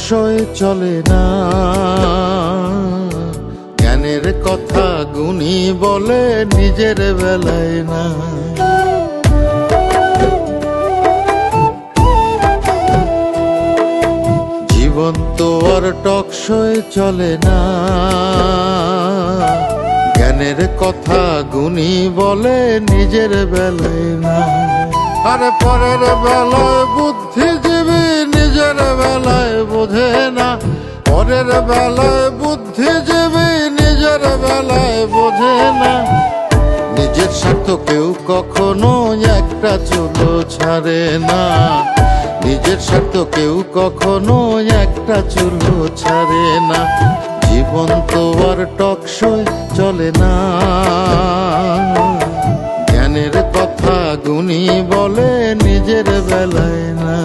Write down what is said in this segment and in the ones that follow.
টকশোয় চলে না। জ্ঞানের কথা গুণী বলে নিজের বেলায় না। জীবন তো আর টকশোয় চলে না। জ্ঞানের কথা গুণী বলে নিজের বেলায় না। আরে পরের বেলায় বুদ্ধিজীবী নিজের বেলায় বোঝে না। পরের বেলায় বুদ্ধিজীবী নিজের বেলায় বোঝে না। নিজের স্বার্থ কেউ কখনো একটা চুলো ছাড়ে না। নিজের স্বার্থ কেউ কখনো একটা চুলো ছাড়ে না। জীবন তো আর টকশোয় চলে না। জ্ঞানের কথা গুণী বলে নিজের বেলায় না।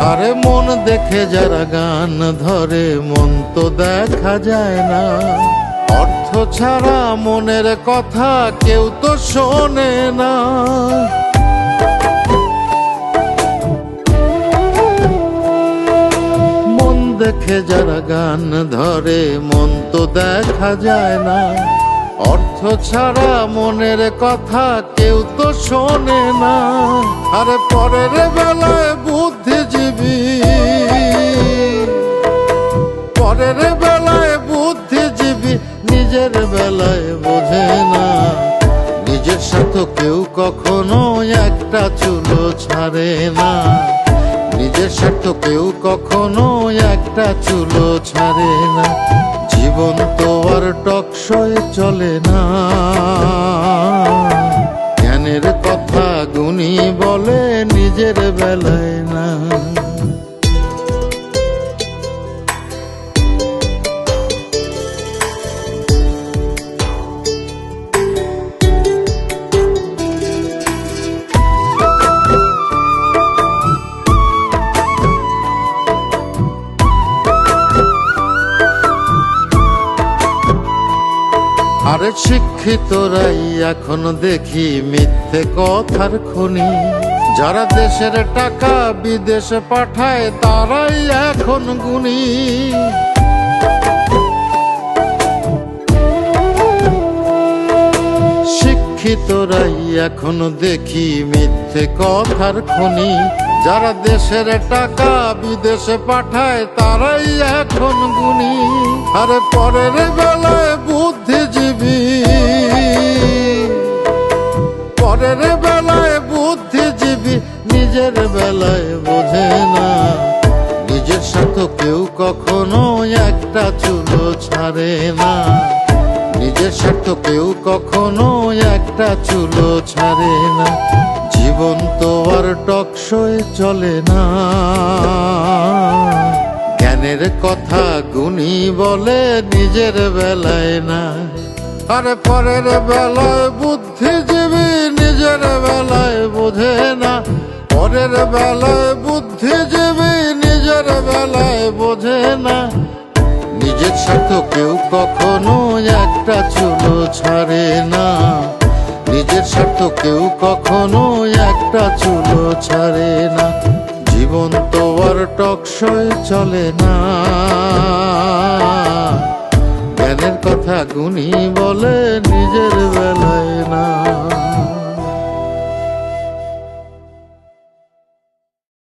আরে মন দেখে যারা গান ধরে মন তো দেখা যায় না। অর্থ ছাড়া মনের কথা কেউ তো শোনে না। মন দেখে যারা গান ধরে মন তো দেখা যায় না। অর্থ ছাড়া মনের কথা কেউ তো শোনে না। আরে পরের বেলায় বুদ্ধিজীবী, পরের বেলায় বুদ্ধিজীবী নিজের বেলায় বোঝে না। নিজের সাথে কেউ কখনো একটা চুলো ছাড়ে না। নিজের স্বার্থ কেউ কখনো একটা চুলো ছাড়ে না। জীবন তো আর টকশোয় চলে না। জ্ঞানের কথা গুণী বলে নিজের বেলায় না। আরে শিক্ষিতরাই এখন দেখি মিথ্যে কথার খনি। যারা দেশের টাকা বিদেশে পাঠায় তারাই এখন গুণী। শিক্ষিতরাই এখন দেখি মিথ্যে কথার খনি। যারা দেশের টাকা বিদেশে পাঠায় তারাই এখন গুণী। আরে পরের বেলায় বুদ্ধিজীবী, পরের বেলায় বুদ্ধিজীবী নিজের বেলায় বোঝে না। নিজের সাথে কেউ কখনো একটা চুলো ছাড়ে না। নিজের স্বার্থ কেউ কখনো একটা চুলো ছাড়ে না। জীবন তো আর টকশোয় চলে না। জ্ঞানের কথা গুণী বলে নিজের বেলায় না। আরে পরের বেলায় বুদ্ধিজীবী নিজের বেলায় বোঝে না। পরের বেলায় বুদ্ধিজীবী নিজের বেলায় বোঝে না। নিজের স্বার্থ কেউ কখনো একটা চুলো ছাড়ে না। নিজের স্বার্থ কেউ কখনো একটা চুলো ছাড়ে না। জীবন তো আর টকশোয় চলে না। জ্ঞানের কথা গুণী বলে নিজের বেলায় না।